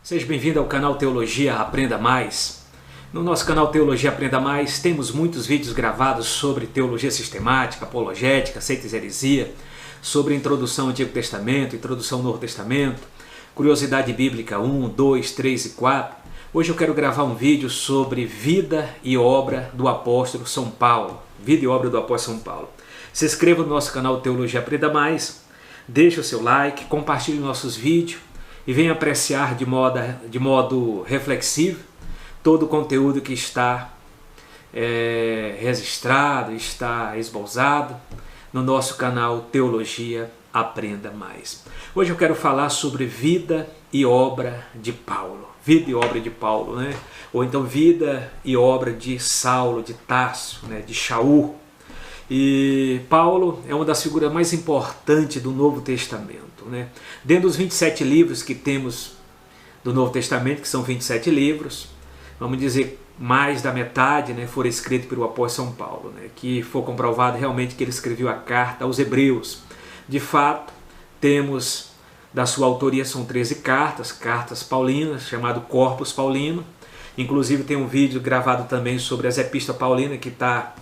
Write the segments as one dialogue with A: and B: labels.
A: Seja bem-vindo ao canal Teologia Aprenda Mais. No nosso canal Teologia Aprenda Mais temos muitos vídeos gravados sobre teologia sistemática, apologética, seitas e heresia, sobre introdução ao Antigo Testamento, introdução ao Novo Testamento, curiosidade bíblica 1, 2, 3 e 4. Hoje eu quero gravar um vídeo sobre vida e obra do apóstolo São Paulo. Vida e obra do apóstolo São Paulo. Se inscreva no nosso canal Teologia Aprenda Mais, deixe o seu like, compartilhe nossos vídeos e venha apreciar de modo reflexivo todo o conteúdo que está registrado, está esboçado no nosso canal Teologia Aprenda Mais. Hoje eu quero falar sobre vida e obra de Paulo. Vida e obra de Paulo, né? Ou então vida e obra de Saulo, de Tarso, né? De Shaul. E Paulo é uma das figuras mais importantes do Novo Testamento, né? Dentro dos 27 livros que temos do Novo Testamento, que são 27 livros, vamos dizer, mais da metade, né, foram escritos pelo apóstolo São Paulo, né, que foi comprovado realmente que ele escreveu a carta aos Hebreus. De fato, temos da sua autoria, são 13 cartas paulinas, chamado Corpus Paulino. Inclusive tem um vídeo gravado também sobre as epístolas paulinas, que está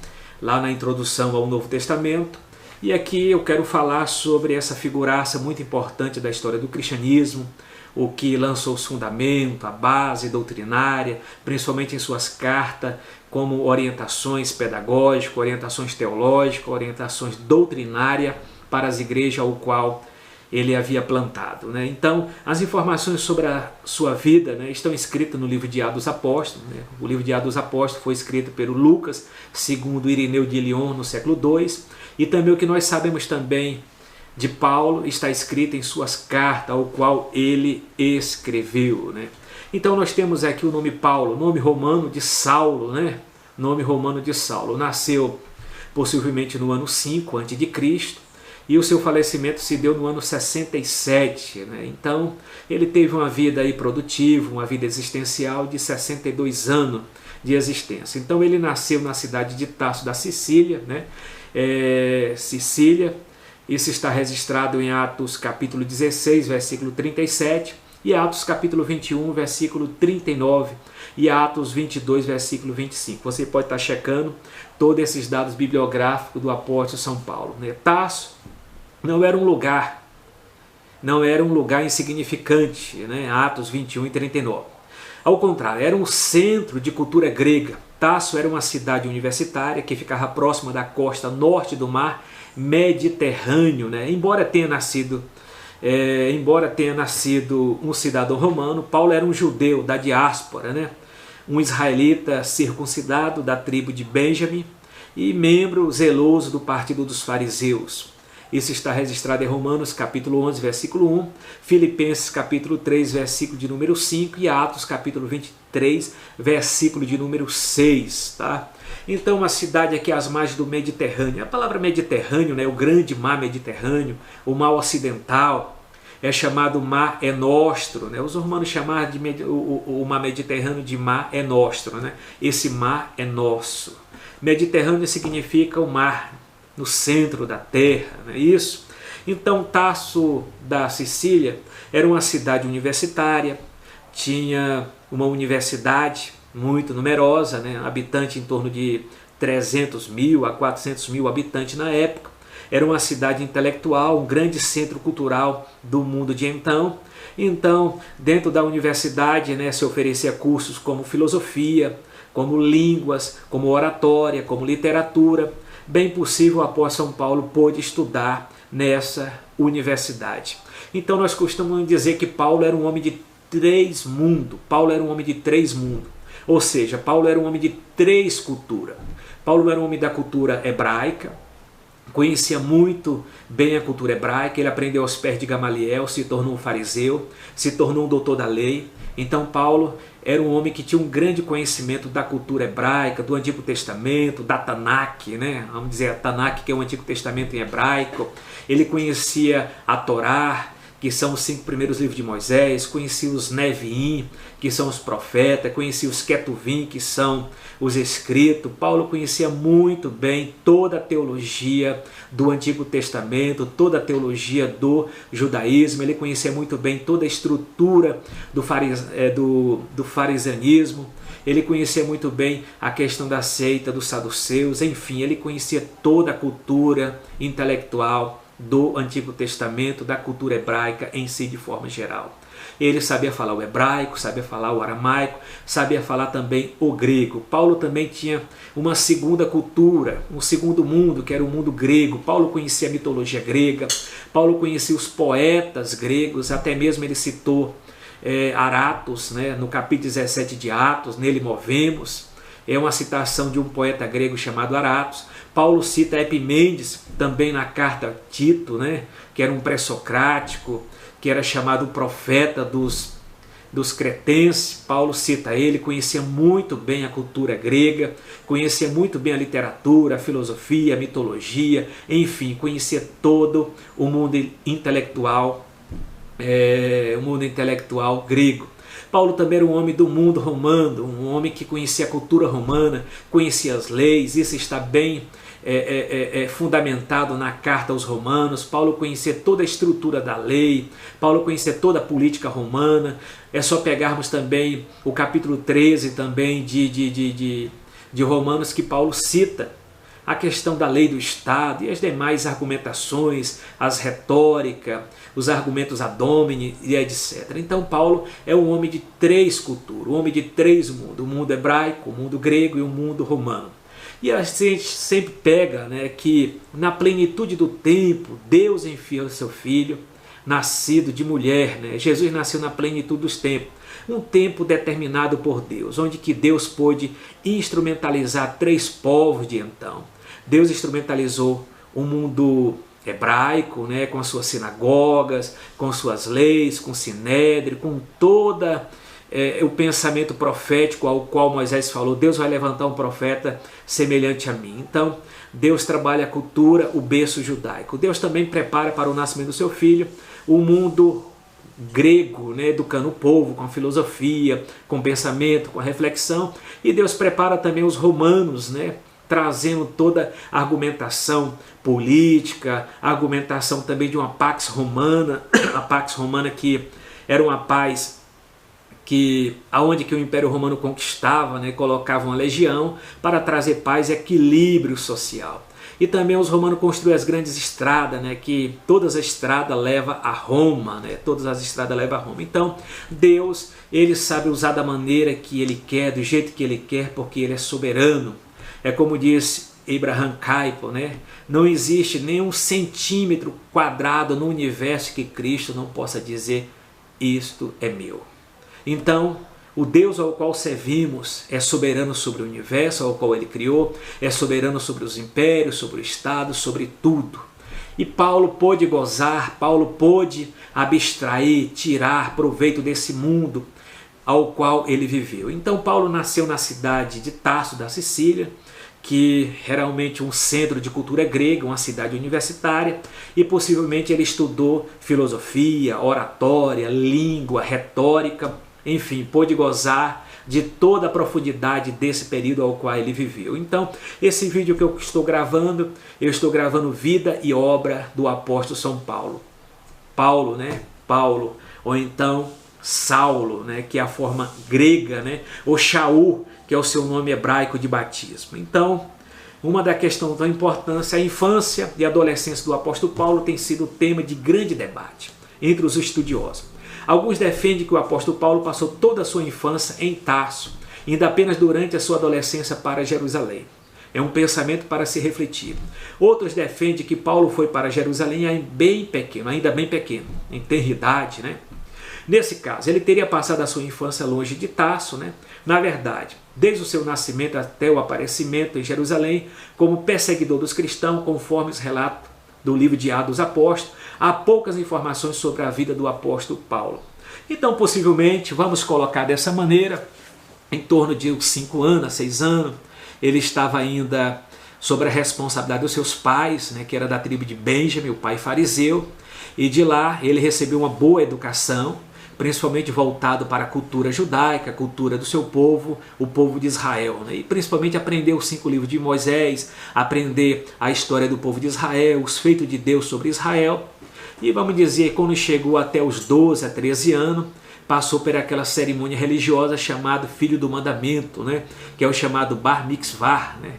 A: lá na introdução ao Novo Testamento. E aqui eu quero falar sobre essa figuraça muito importante da história do cristianismo, o que lançou os fundamentos, a base doutrinária, principalmente em suas cartas, como orientações pedagógicas, orientações teológicas, orientações doutrinárias para as igrejas ao qual ele havia plantado, né? Então, as informações sobre a sua vida, né, estão escritas no livro de Atos dos Apóstolos, né? O livro de Atos dos Apóstolos foi escrito pelo Lucas, segundo Irineu de Lyon, no século II, e também o que nós sabemos também de Paulo está escrito em suas cartas, ao qual ele escreveu, né? Então nós temos aqui o nome Paulo, nome romano de Saulo, né? Nome romano de Saulo. Nasceu possivelmente no ano 5 a.C., e o seu falecimento se deu no ano 67, né? Então ele teve uma vida aí produtiva, uma vida existencial de 62 anos de existência. Então ele nasceu na cidade de Tarso da Sicília, né? Sicília. Isso está registrado em Atos capítulo 16, versículo 37, e Atos capítulo 21, versículo 39, e Atos 22, versículo 25. Você pode estar checando todos esses dados bibliográficos do apóstolo São Paulo, né? Tarso não era um lugar insignificante, né? Atos 21 e 39. Ao contrário, era um centro de cultura grega. Tarso era uma cidade universitária que ficava próxima da costa norte do mar Mediterrâneo, né? Embora tenha nascido um cidadão romano, Paulo era um judeu da diáspora, né? Um israelita circuncidado da tribo de Benjamim e membro zeloso do partido dos fariseus. Isso está registrado em Romanos capítulo 11, versículo 1, Filipenses capítulo 3, versículo de número 5 e Atos capítulo 23, versículo de número 6, tá? Então, uma cidade aqui às margens do Mediterrâneo. A palavra Mediterrâneo, né, o grande mar Mediterrâneo, o mar ocidental, é chamado Mar Enostro, né? Os romanos chamavam o mar Mediterrâneo de Mar Enostro, né? Esse mar é nosso. Mediterrâneo significa o mar no centro da terra, não é isso? Então, Tarso da Sicília era uma cidade universitária, tinha uma universidade muito numerosa, né? Habitante em torno de 300 mil a 400 mil habitantes na época. Era uma cidade intelectual, um grande centro cultural do mundo de então. Então, dentro da universidade, né, se oferecia cursos como filosofia, como línguas, como oratória, como literatura. Bem possível o apóstolo São Paulo pôde estudar nessa universidade. Então nós costumamos dizer que Paulo era um homem de três mundos. Paulo era um homem de três mundos. Ou seja, Paulo era um homem de três culturas. Paulo era um homem da cultura hebraica, conhecia muito bem a cultura hebraica, ele aprendeu aos pés de Gamaliel, se tornou um fariseu, se tornou um doutor da lei. Então Paulo era um homem que tinha um grande conhecimento da cultura hebraica, do Antigo Testamento, da Tanakh, né? Vamos dizer a Tanakh, que é o Antigo Testamento em hebraico. Ele conhecia a Torá, que são os 5 primeiros livros de Moisés, conhecia os Neviim, que são os profetas, conhecia os Ketuvim, que são os escritos. Paulo conhecia muito bem toda a teologia do Antigo Testamento, toda a teologia do judaísmo, ele conhecia muito bem toda a estrutura do farisaísmo, ele conhecia muito bem a questão da seita dos saduceus, enfim, ele conhecia toda a cultura intelectual do Antigo Testamento, da cultura hebraica em si de forma geral. Ele sabia falar o hebraico, sabia falar o aramaico, sabia falar também o grego. Paulo também tinha uma segunda cultura, um segundo mundo, que era o mundo grego. Paulo conhecia a mitologia grega, Paulo conhecia os poetas gregos, até mesmo ele citou Aratos, né, no capítulo 17 de Atos, nele movemos. É uma citação de um poeta grego chamado Aratos. Paulo cita Epimênides também na carta a Tito, né, que era um pré-socrático, que era chamado profeta dos cretenses. Paulo cita ele, conhecia muito bem a cultura grega, conhecia muito bem a literatura, a filosofia, a mitologia, enfim, conhecia todo o mundo intelectual, grego. Paulo também era um homem do mundo romano, um homem que conhecia a cultura romana, conhecia as leis. Isso está bem fundamentado na carta aos Romanos. Paulo conhecia toda a estrutura da lei, Paulo conhecia toda a política romana. É só pegarmos também o capítulo 13 também de Romanos, que Paulo cita a questão da lei do Estado e as demais argumentações, as retóricas, os argumentos ad hominem e etc. Então Paulo é um homem de 3 culturas, um homem de 3 mundos, o mundo hebraico, o mundo grego e o mundo romano. E a gente sempre pega, né, que na plenitude do tempo, Deus enviou seu Filho, nascido de mulher, né? Jesus nasceu na plenitude dos tempos, um tempo determinado por Deus, onde que Deus pôde instrumentalizar 3 povos de então. Deus instrumentalizou o mundo hebraico, né, com as suas sinagogas, com suas leis, com o Sinédrio, com toda o pensamento profético ao qual Moisés falou: Deus vai levantar um profeta semelhante a mim. Então Deus trabalha a cultura, o berço judaico. Deus também prepara para o nascimento do seu filho o mundo grego, né, educando o povo com a filosofia, com o pensamento, com a reflexão. E Deus prepara também os romanos, né, trazendo toda a argumentação política, a argumentação também de uma pax romana, a pax romana que era uma paz aonde que o Império Romano conquistava, né, colocava uma legião para trazer paz e equilíbrio social. E também os romanos construíram as grandes estradas, né, que todas as estradas levam a Roma, né, todas as estradas levam a Roma. Então Deus, ele sabe usar da maneira que ele quer, do jeito que ele quer, porque ele é soberano. É como disse Abraham Kuyper, né, não existe nenhum centímetro quadrado no universo que Cristo não possa dizer: isto é meu. Então, o Deus ao qual servimos é soberano sobre o universo ao qual ele criou, é soberano sobre os impérios, sobre o Estado, sobre tudo. E Paulo pôde gozar, Paulo pôde abstrair, tirar proveito desse mundo ao qual ele viveu. Então Paulo nasceu na cidade de Tarso, da Sicília, que era realmente um centro de cultura grega, uma cidade universitária, e possivelmente ele estudou filosofia, oratória, língua, retórica, enfim, pôde gozar de toda a profundidade desse período ao qual ele viveu. Então, esse vídeo que eu estou gravando vida e obra do apóstolo São Paulo. Paulo, né? Paulo, ou então Saulo, né? Que é a forma grega, né? Ou Shaul, que é o seu nome hebraico de batismo. Então, uma da questão da importância, a infância e a adolescência do apóstolo Paulo tem sido tema de grande debate entre os estudiosos. Alguns defendem que o apóstolo Paulo passou toda a sua infância em Tarso, indo apenas durante a sua adolescência para Jerusalém. É um pensamento para se refletir. Outros defendem que Paulo foi para Jerusalém ainda bem pequeno, em tenridade, né? Nesse caso, ele teria passado a sua infância longe de Tarso, né? Na verdade, desde o seu nascimento até o aparecimento em Jerusalém, como perseguidor dos cristãos, conforme os relatos do livro de Atos dos Apóstolos, há poucas informações sobre a vida do apóstolo Paulo. Então, possivelmente, vamos colocar dessa maneira, em torno de uns 5 anos, 6 anos, ele estava ainda sobre a responsabilidade dos seus pais, né, que era da tribo de Benjamim, o pai fariseu, e de lá ele recebeu uma boa educação, principalmente voltado para a cultura judaica, a cultura do seu povo, o povo de Israel, né? E principalmente aprender os 5 livros de Moisés, aprender a história do povo de Israel, os feitos de Deus sobre Israel. E vamos dizer, quando chegou até os 12 a 13 anos, passou por aquela cerimônia religiosa chamada Filho do Mandamento, né? Que é o chamado Bar Mitzvah, né?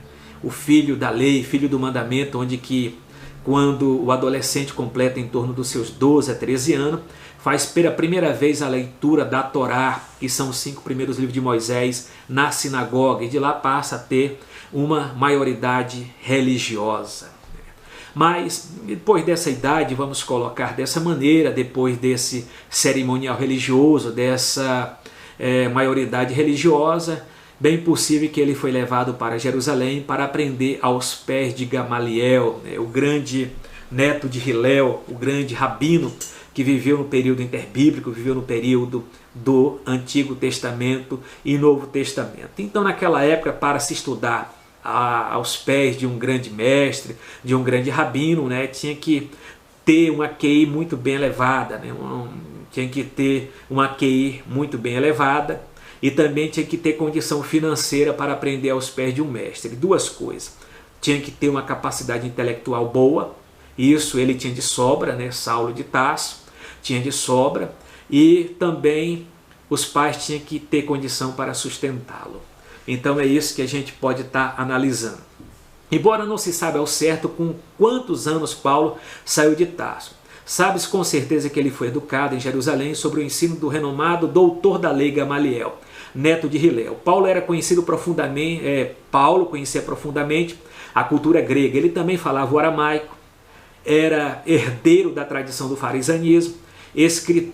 A: O filho da lei, filho do mandamento, onde que quando o adolescente completa em torno dos seus 12 a 13 anos, faz pela primeira vez a leitura da Torá, que são os 5 primeiros livros de Moisés, na sinagoga, e de lá passa a ter uma maioridade religiosa. Mas depois dessa idade, vamos colocar dessa maneira, depois desse cerimonial religioso, dessa maioridade religiosa, bem possível que ele foi levado para Jerusalém para aprender aos pés de Gamaliel, né, o grande neto de Hilel, o grande rabino que viveu no período interbíblico, viveu no período do Antigo Testamento e Novo Testamento. Então, naquela época, para se estudar aos pés de um grande mestre, de um grande rabino, né, tinha que ter uma QI muito bem elevada, né, tinha que ter uma QI muito bem elevada, e também tinha que ter condição financeira para aprender aos pés de um mestre. 2 coisas. Tinha que ter uma capacidade intelectual boa, isso ele tinha de sobra, né? Saulo de Tarso tinha de sobra, e também os pais tinham que ter condição para sustentá-lo. Então é isso que a gente pode estar analisando. Embora não se saiba ao certo com quantos anos Paulo saiu de Tarso, sabe-se com certeza que ele foi educado em Jerusalém sobre o ensino do renomado doutor da lei Gamaliel, neto de Hilel. Paulo conhecia profundamente a cultura grega. Ele também falava o aramaico, era herdeiro da tradição do farisaísmo, escrito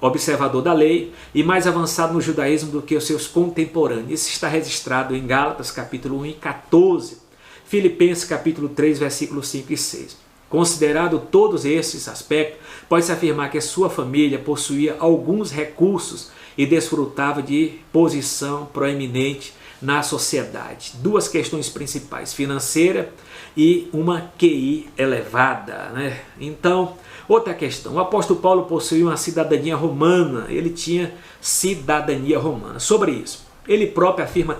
A: observador da lei e mais avançado no judaísmo do que os seus contemporâneos. Isso está registrado em Gálatas capítulo 1 e 14, Filipenses capítulo 3, versículos 5 e 6. Considerado todos esses aspectos, pode-se afirmar que sua família possuía alguns recursos e desfrutava de posição proeminente na sociedade. 2 questões principais, financeira e uma QI elevada, né? Então, outra questão, o apóstolo Paulo possuía uma cidadania romana, ele tinha cidadania romana. Sobre isso, ele próprio afirma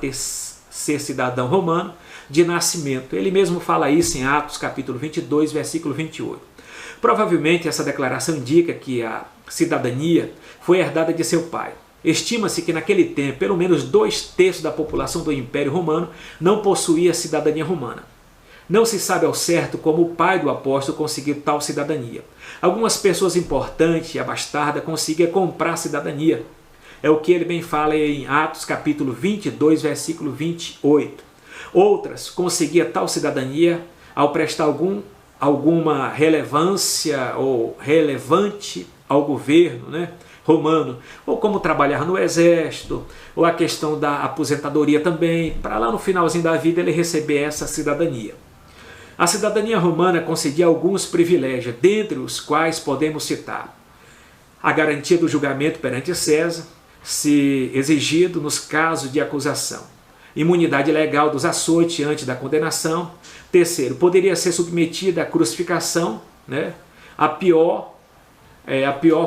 A: ser cidadão romano de nascimento. Ele mesmo fala isso em Atos capítulo 22, versículo 28. Provavelmente essa declaração indica que a cidadania foi herdada de seu pai. Estima-se que naquele tempo, pelo menos 2/3 da população do Império Romano não possuía cidadania romana. Não se sabe ao certo como o pai do apóstolo conseguiu tal cidadania. Algumas pessoas importantes e abastardas conseguiam comprar cidadania. É o que ele bem fala em Atos capítulo 22, versículo 28. Outras conseguiam tal cidadania ao prestar alguma relevância ou relevante ao governo, né, romano, ou como trabalhar no exército, ou a questão da aposentadoria também, para lá no finalzinho da vida ele receber essa cidadania. A cidadania romana concedia alguns privilégios, dentre os quais podemos citar a garantia do julgamento perante César, se exigido nos casos de acusação, imunidade legal dos açoites antes da condenação. Terceiro, poderia ser submetida à crucificação, né? A pior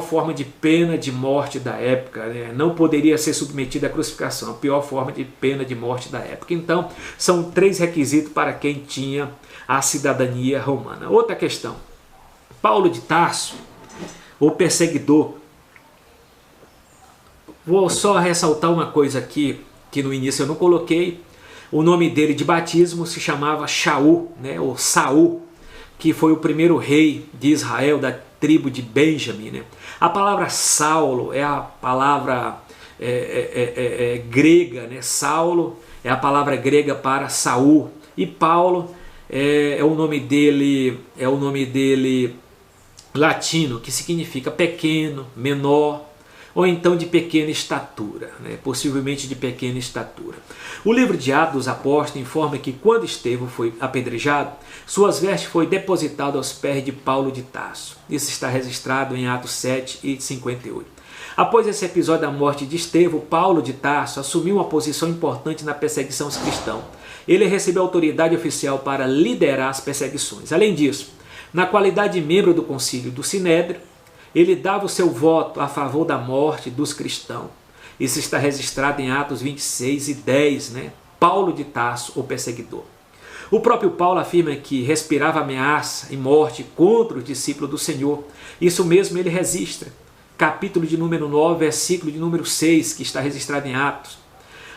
A: forma de pena de morte da época, né? Não poderia ser submetida à crucificação, a pior forma de pena de morte da época. Então, são 3 requisitos para quem tinha a cidadania romana. Outra questão, Paulo de Tarso, o perseguidor. Vou só ressaltar uma coisa aqui, que no início eu não coloquei. O nome dele de batismo se chamava Shaul, né? Ou Saul, que foi o primeiro rei de Israel, da tribo de Benjamim, né? A palavra Saulo é a palavra grega, né? Saulo é a palavra grega para Saul, e Paulo é o nome dele latino, que significa pequeno, menor, ou então de pequena estatura, né? Possivelmente de pequena estatura. O livro de Atos dos Apóstolos informa que quando Estevão foi apedrejado, suas vestes foi depositado aos pés de Paulo de Tarso. Isso está registrado em Atos 7 e 58. Após esse episódio da morte de Estevão, Paulo de Tarso assumiu uma posição importante na perseguição aos cristãos. Ele recebeu autoridade oficial para liderar as perseguições. Além disso, na qualidade de membro do concílio do Sinédrio, ele dava o seu voto a favor da morte dos cristãos. Isso está registrado em Atos 26 e 10, né? Paulo de Tarso, o perseguidor. O próprio Paulo afirma que respirava ameaça e morte contra os discípulos do Senhor. Isso mesmo ele registra. Capítulo de número 9, versículo de número 6, que está registrado em Atos.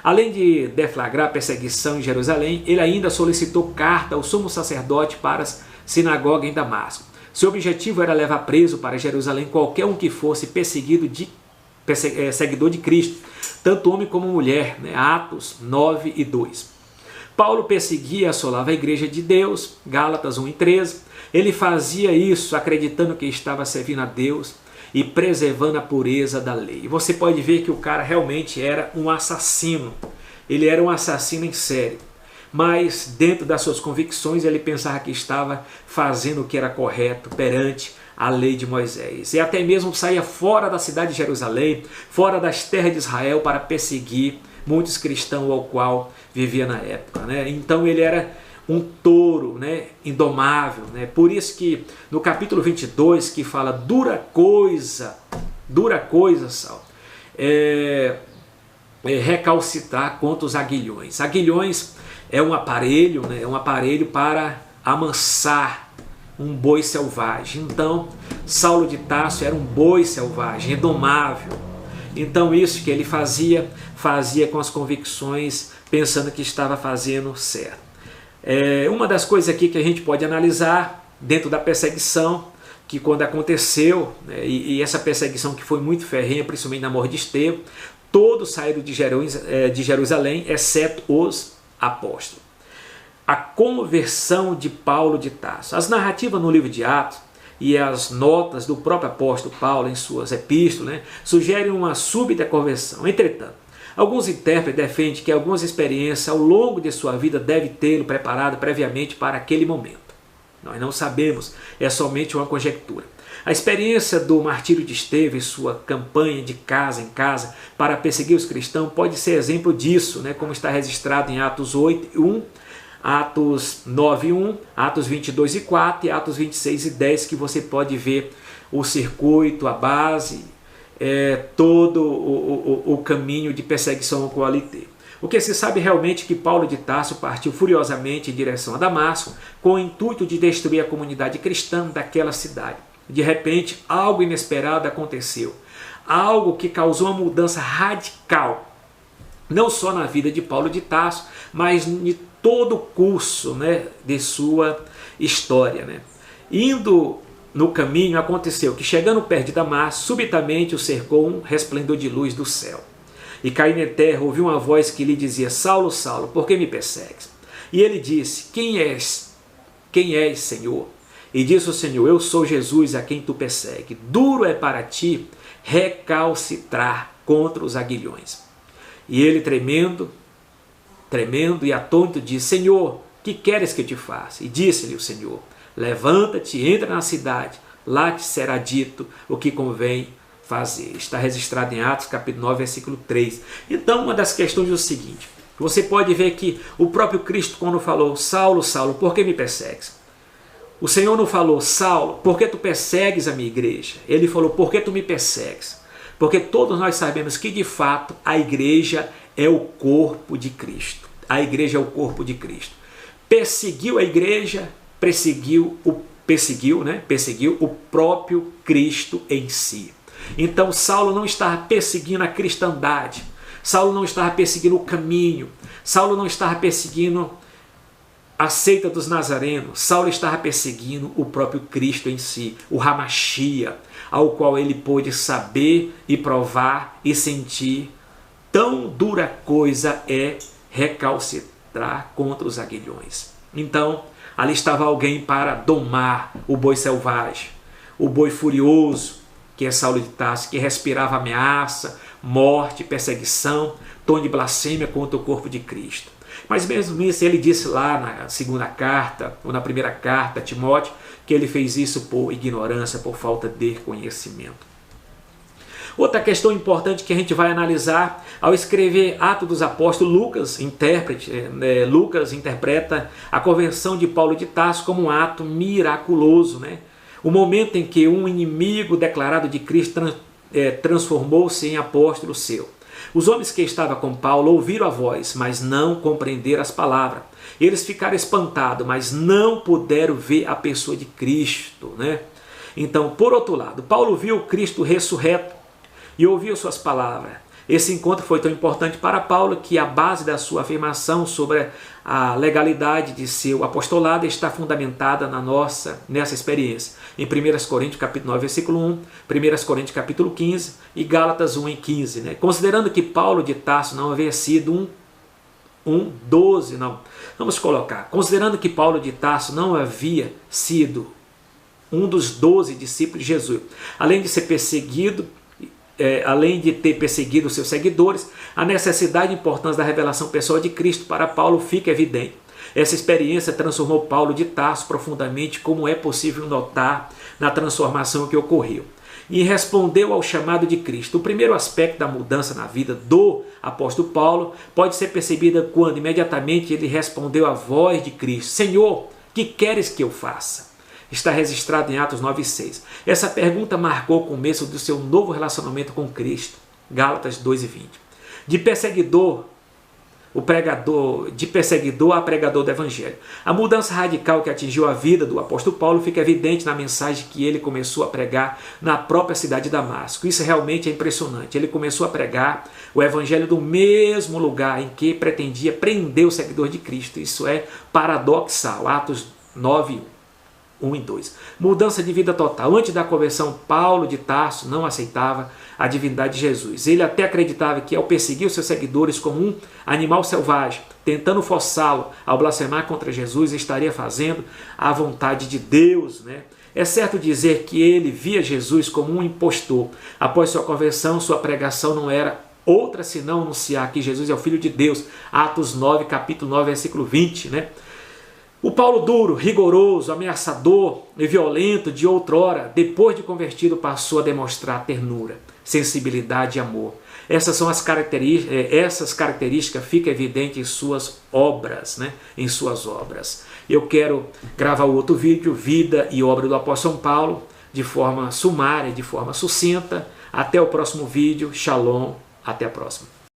A: Além de deflagrar a perseguição em Jerusalém, ele ainda solicitou carta ao sumo sacerdote para a sinagoga em Damasco. Seu objetivo era levar preso para Jerusalém qualquer um que fosse seguidor de Cristo, tanto homem como mulher, né? Atos 9 e 2. Paulo perseguia e assolava a igreja de Deus, Gálatas 1 e 13. Ele fazia isso acreditando que estava servindo a Deus e preservando a pureza da lei. E você pode ver que o cara realmente era um assassino. Ele era um assassino em série. Mas dentro das suas convicções ele pensava que estava fazendo o que era correto perante a lei de Moisés. E até mesmo saía fora da cidade de Jerusalém, fora das terras de Israel para perseguir muitos cristãos ao qual vivia na época, né? Então ele era um touro, né, indomável, né? Por isso que no capítulo 22 que fala dura coisa, Saulo, recalcitrar contra os aguilhões. Aguilhões é um aparelho, né, para amansar um boi selvagem. Então Saulo de Tarso era um boi selvagem, indomável. Então isso que ele fazia com as convicções, pensando que estava fazendo certo. Uma das coisas aqui que a gente pode analisar dentro da perseguição, que quando aconteceu, né, e essa perseguição que foi muito ferrenha, principalmente na morte de Estevão, todos saíram de Jerusalém, exceto os apóstolos. A conversão de Paulo de Tarso. As narrativas no livro de Atos e as notas do próprio apóstolo Paulo em suas epístolas, né, sugerem uma súbita conversão. Entretanto, alguns intérpretes defendem que algumas experiências ao longo de sua vida devem tê-lo preparado previamente para aquele momento. Nós não sabemos, é somente uma conjectura. A experiência do martírio de Estevão e sua campanha de casa em casa para perseguir os cristãos pode ser exemplo disso, né, como está registrado em Atos 8:1, Atos 9:1, Atos 22:4 e Atos 26:10, que você pode ver o circuito, a base, todo o caminho de perseguição ao qual ele teve. O que se sabe realmente é que Paulo de Tarso partiu furiosamente em direção a Damasco com o intuito de destruir a comunidade cristã daquela cidade. De repente, algo inesperado aconteceu, algo que causou uma mudança radical, não só na vida de Paulo de Tarso, mas em todo o curso, né, de sua história, né? Indo no caminho, aconteceu que, chegando perto de Damasco, subitamente o cercou um resplendor de luz do céu. E caindo em terra, ouviu uma voz que lhe dizia: Saulo, Saulo, por que me persegues? E ele disse: Quem és? Quem és, Senhor? E disse o Senhor: Eu sou Jesus a quem tu persegues. Duro é para ti recalcitrar contra os aguilhões. E ele, tremendo e atônito, disse: Senhor, que queres que eu te faça? E disse-lhe o Senhor: Levanta-te e entra na cidade, lá te será dito o que convém fazer. Está registrado em Atos capítulo 9, versículo 3. Então, uma das questões é o seguinte: você pode ver que o próprio Cristo, quando falou: Saulo, Saulo, por que me persegues? O Senhor não falou: Saulo, por que tu persegues a minha igreja? Ele falou: por que tu me persegues? Porque todos nós sabemos que, de fato, a igreja é o corpo de Cristo. A igreja é o corpo de Cristo. Perseguiu a igreja, perseguiu o próprio Cristo em si. Então Saulo não estava perseguindo a cristandade, Saulo não estava perseguindo o caminho, Saulo não estava perseguindo a seita dos nazarenos, Saulo estava perseguindo o próprio Cristo em si, o Hamashia, ao qual ele pôde saber e provar e sentir. Tão dura coisa é recalcitrar contra os aguilhões. Então, ali estava alguém para domar o boi selvagem, o boi furioso, que é Saulo de Tarso, que respirava ameaça, morte, perseguição, tom de blasfêmia contra o corpo de Cristo. Mas mesmo isso, ele disse lá na segunda carta, ou na primeira carta a Timóteo, que ele fez isso por ignorância, por falta de conhecimento. Outra questão importante que a gente vai analisar, ao escrever Atos dos Apóstolos, Lucas interpreta a conversão de Paulo de Tarso como um ato miraculoso, né? O momento em que um inimigo declarado de Cristo transformou-se em apóstolo seu. Os homens que estavam com Paulo ouviram a voz, mas não compreenderam as palavras. Eles ficaram espantados, mas não puderam ver a pessoa de Cristo, né? Então, por outro lado, Paulo viu Cristo ressurreto e ouviu suas palavras. Esse encontro foi tão importante para Paulo que a base da sua afirmação sobre a legalidade de seu apostolado está fundamentada nessa experiência. Em 1 Coríntios capítulo 9, versículo 1, 1 Coríntios capítulo 15 e Gálatas 1 e 15. Né? Considerando que Paulo de Tarso não havia sido considerando que Paulo de Tarso não havia sido um dos 12 discípulos de Jesus, além de ter perseguido seus seguidores, a necessidade e importância da revelação pessoal de Cristo para Paulo fica evidente. Essa experiência transformou Paulo de Tarso profundamente, como é possível notar na transformação que ocorreu. E respondeu ao chamado de Cristo. O primeiro aspecto da mudança na vida do apóstolo Paulo pode ser percebida quando imediatamente ele respondeu à voz de Cristo: Senhor, que queres que eu faça? Está registrado em Atos 9,6. Essa pergunta marcou o começo do seu novo relacionamento com Cristo. Gálatas 2,20. De perseguidor a pregador do Evangelho. A mudança radical que atingiu a vida do apóstolo Paulo fica evidente na mensagem que ele começou a pregar na própria cidade de Damasco. Isso realmente é impressionante. Ele começou a pregar o Evangelho do mesmo lugar em que pretendia prender o seguidor de Cristo. Isso é paradoxal. Atos 9, 1 e 2. Mudança de vida total. Antes da conversão, Paulo de Tarso não aceitava a divindade de Jesus. Ele até acreditava que ao perseguir os seus seguidores como um animal selvagem, tentando forçá-lo ao blasfemar contra Jesus, estaria fazendo a vontade de Deus, né? É certo dizer que ele via Jesus como um impostor. Após sua conversão, sua pregação não era outra senão anunciar que Jesus é o Filho de Deus. Atos 9, capítulo 9, versículo 20, né? O Paulo duro, rigoroso, ameaçador e violento de outrora, depois de convertido, passou a demonstrar ternura, sensibilidade e amor. Essas características ficam evidentes em suas obras, né? Em suas obras. Eu quero gravar outro vídeo, Vida e Obra do Apóstolo São Paulo, de forma sumária, de forma sucinta. Até o próximo vídeo. Shalom. Até a próxima.